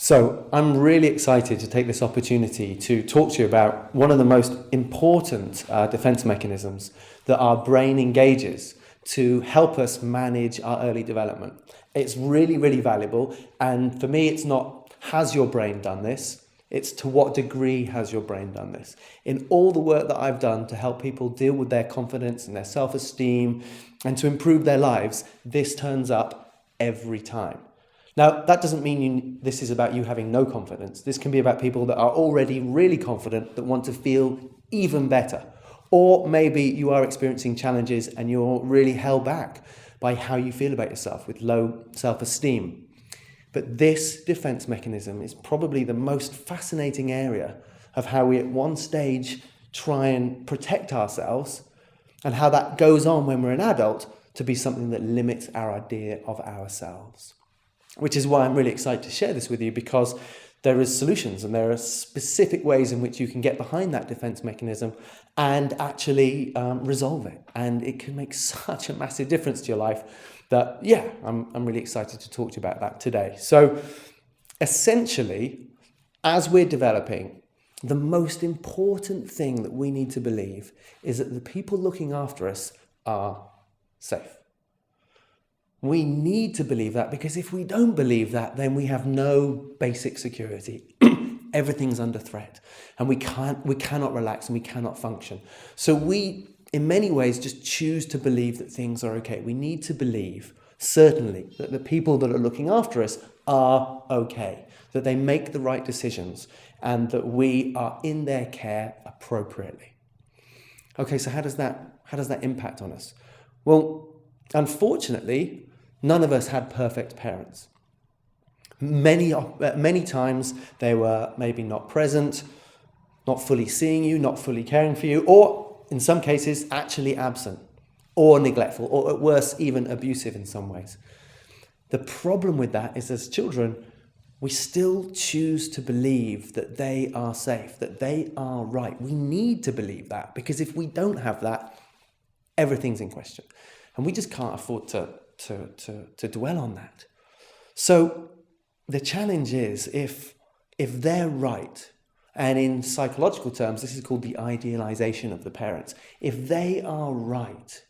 So I'm really excited to take this opportunity to talk to you about one of the most important defense mechanisms that our brain engages to help us manage our early development. It's really, really valuable. And for me, it's not, has your brain done this? It's to what degree has your brain done this? In all the work that I've done to help people deal with their confidence and their self-esteem and to improve their lives, this turns up every time. Now, that doesn't mean this is about you having no confidence. This can be about people that are already really confident that want to feel even better. Or maybe you are experiencing challenges and you're really held back by how you feel about yourself with low self-esteem. But this defense mechanism is probably the most fascinating area of how we at one stage try and protect ourselves and how that goes on when we're an adult to be something that limits our idea of ourselves. Which is why I'm really excited to share this with you, because there is solutions and there are specific ways in which you can get behind that defense mechanism and actually resolve it. And it can make such a massive difference to your life that, I'm really excited to talk to you about that today. So essentially, as we're developing, the most important thing that we need to believe is that the people looking after us are safe. We need to believe that, because if we don't believe that, then we have no basic security. Everything's under threat and we cannot relax and we cannot function. So we, in many ways, just choose to believe that things are okay. We need to believe, certainly, that the people that are looking after us are okay, that they make the right decisions and that we are in their care appropriately. Okay, so how does that impact on us? Well, unfortunately, none of us had perfect parents. Many times they were maybe not present, not fully seeing you, not fully caring for you, or in some cases actually absent, or neglectful, or at worst even abusive in some ways. The problem with that is, as children, we still choose to believe that they are safe, that they are right. We need to believe that, because if we don't have that, everything's in question. And we just can't afford to dwell on that. So the challenge is, if they're right, and in psychological terms, this is called the idealization of the parents. If they are right,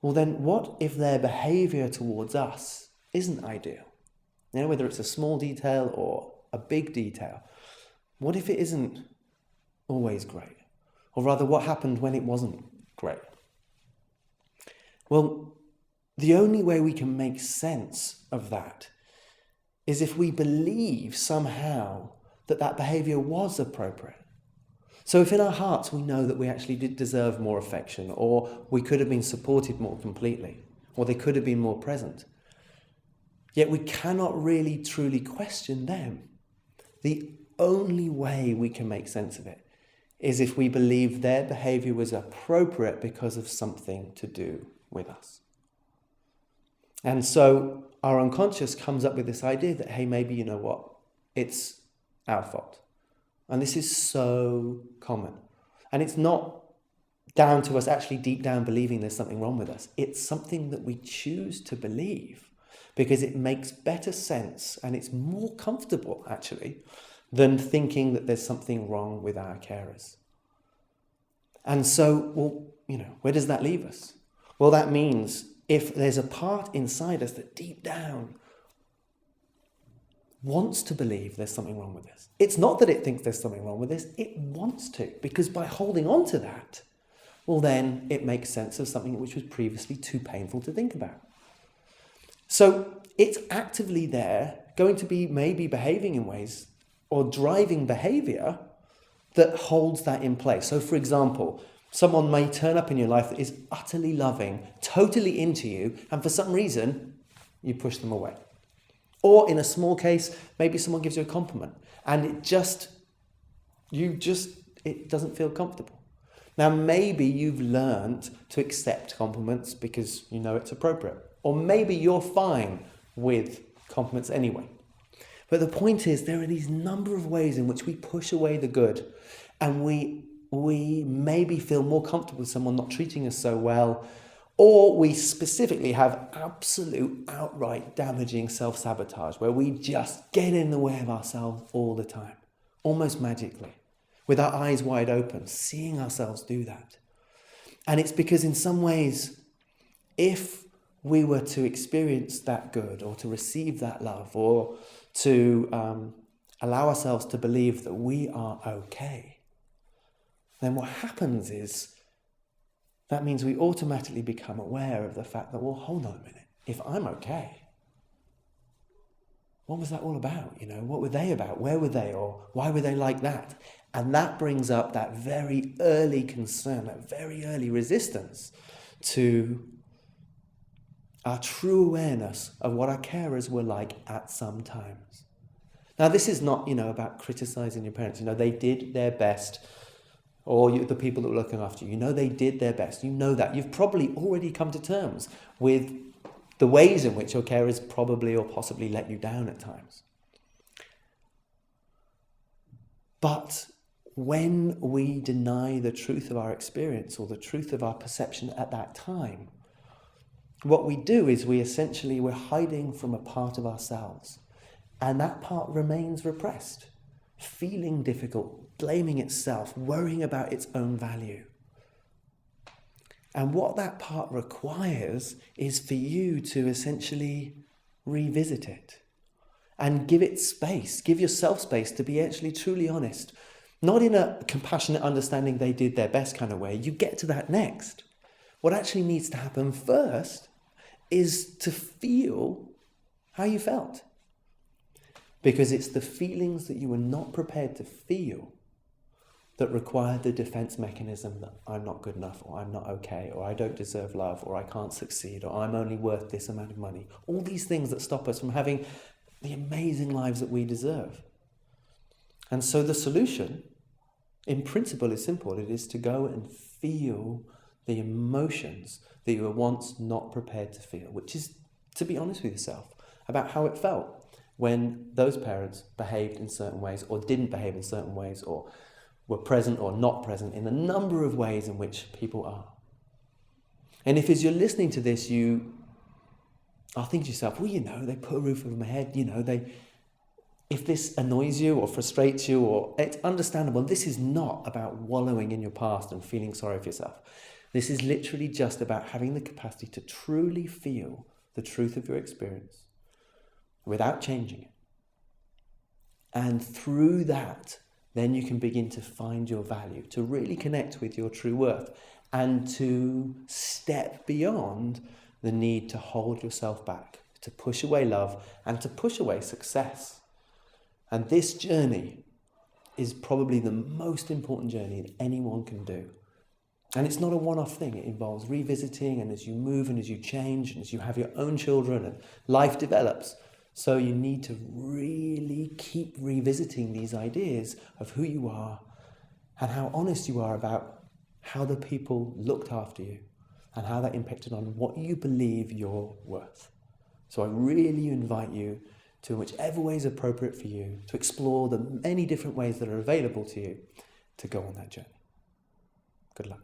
well then what if their behavior towards us isn't ideal? You know, whether it's a small detail or a big detail. What if it isn't always great? Or rather, what happened when it wasn't great? Well, the only way we can make sense of that is if we believe somehow that behavior was appropriate. So if in our hearts we know that we actually did deserve more affection, or we could have been supported more completely, or they could have been more present, yet we cannot really truly question them, the only way we can make sense of it is if we believe their behavior was appropriate because of something to do with us. And so our unconscious comes up with this idea that, hey, maybe, you know what, it's our fault. And this is so common. And it's not down to us actually deep down believing there's something wrong with us. It's something that we choose to believe because it makes better sense and it's more comfortable, actually, than thinking that there's something wrong with our carers. And so, well, you know, where does that leave us? Well, that means if there's a part inside us that deep down wants to believe there's something wrong with this. It's not that it thinks there's something wrong with this, it wants to, because by holding on to that, well then it makes sense of something which was previously too painful to think about. So it's actively there, going to be maybe behaving in ways or driving behavior that holds that in place. So for example, someone may turn up in your life that is utterly loving, totally into you, and for some reason, you push them away. Or in a small case, maybe someone gives you a compliment, and it doesn't feel comfortable. Now, maybe you've learned to accept compliments because you know it's appropriate. Or maybe you're fine with compliments anyway. But the point is, there are these number of ways in which we push away the good, and we maybe feel more comfortable with someone not treating us so well, Or we specifically have absolute outright damaging self-sabotage where we just get in the way of ourselves all the time, almost magically, with our eyes wide open, seeing ourselves do that. And it's because in some ways, if we were to experience that good or to receive that love or to allow ourselves to believe that we are okay, then what happens is that means we automatically become aware of the fact that, well, hold on a minute. If I'm okay, what was that all about? What were they about? Where were they? Or why were they like that? And that brings up that very early concern, that very early resistance to our true awareness of what our carers were like at some times. Now, this is not, about criticizing your parents. They did their best. Or the people that were looking after you, they did their best. You know that. You've probably already come to terms with the ways in which your carers probably or possibly let you down at times. But when we deny the truth of our experience or the truth of our perception at that time, what we do is we're hiding from a part of ourselves. And that part remains repressed, feeling difficult, blaming itself, worrying about its own value. And what that part requires is for you to essentially revisit it and give it space, give yourself space to be actually truly honest. Not in a compassionate understanding they did their best kind of way. You get to that next. What actually needs to happen first is to feel how you felt. Because it's the feelings that you were not prepared to feel that require the defense mechanism that I'm not good enough, or I'm not okay, or I don't deserve love, or I can't succeed, or I'm only worth this amount of money. All these things that stop us from having the amazing lives that we deserve. And so the solution, in principle, is simple. It is to go and feel the emotions that you were once not prepared to feel, which is to be honest with yourself about how it felt when those parents behaved in certain ways or didn't behave in certain ways or were present or not present in a number of ways in which people are. And if as you're listening to this, you are thinking to yourself, well, they put a roof over my head, if this annoys you or frustrates you, or it's understandable, this is not about wallowing in your past and feeling sorry for yourself. This is literally just about having the capacity to truly feel the truth of your experience without changing it. And through that, then you can begin to find your value, to really connect with your true worth, and to step beyond the need to hold yourself back, to push away love, and to push away success. And this journey is probably the most important journey that anyone can do. And it's not a one-off thing. It involves revisiting, and as you move and as you change and as you have your own children and life develops. So you need to really keep revisiting these ideas of who you are and how honest you are about how the people looked after you and how that impacted on what you believe you're worth. So I really invite you to, whichever way is appropriate for you, to explore the many different ways that are available to you to go on that journey. Good luck.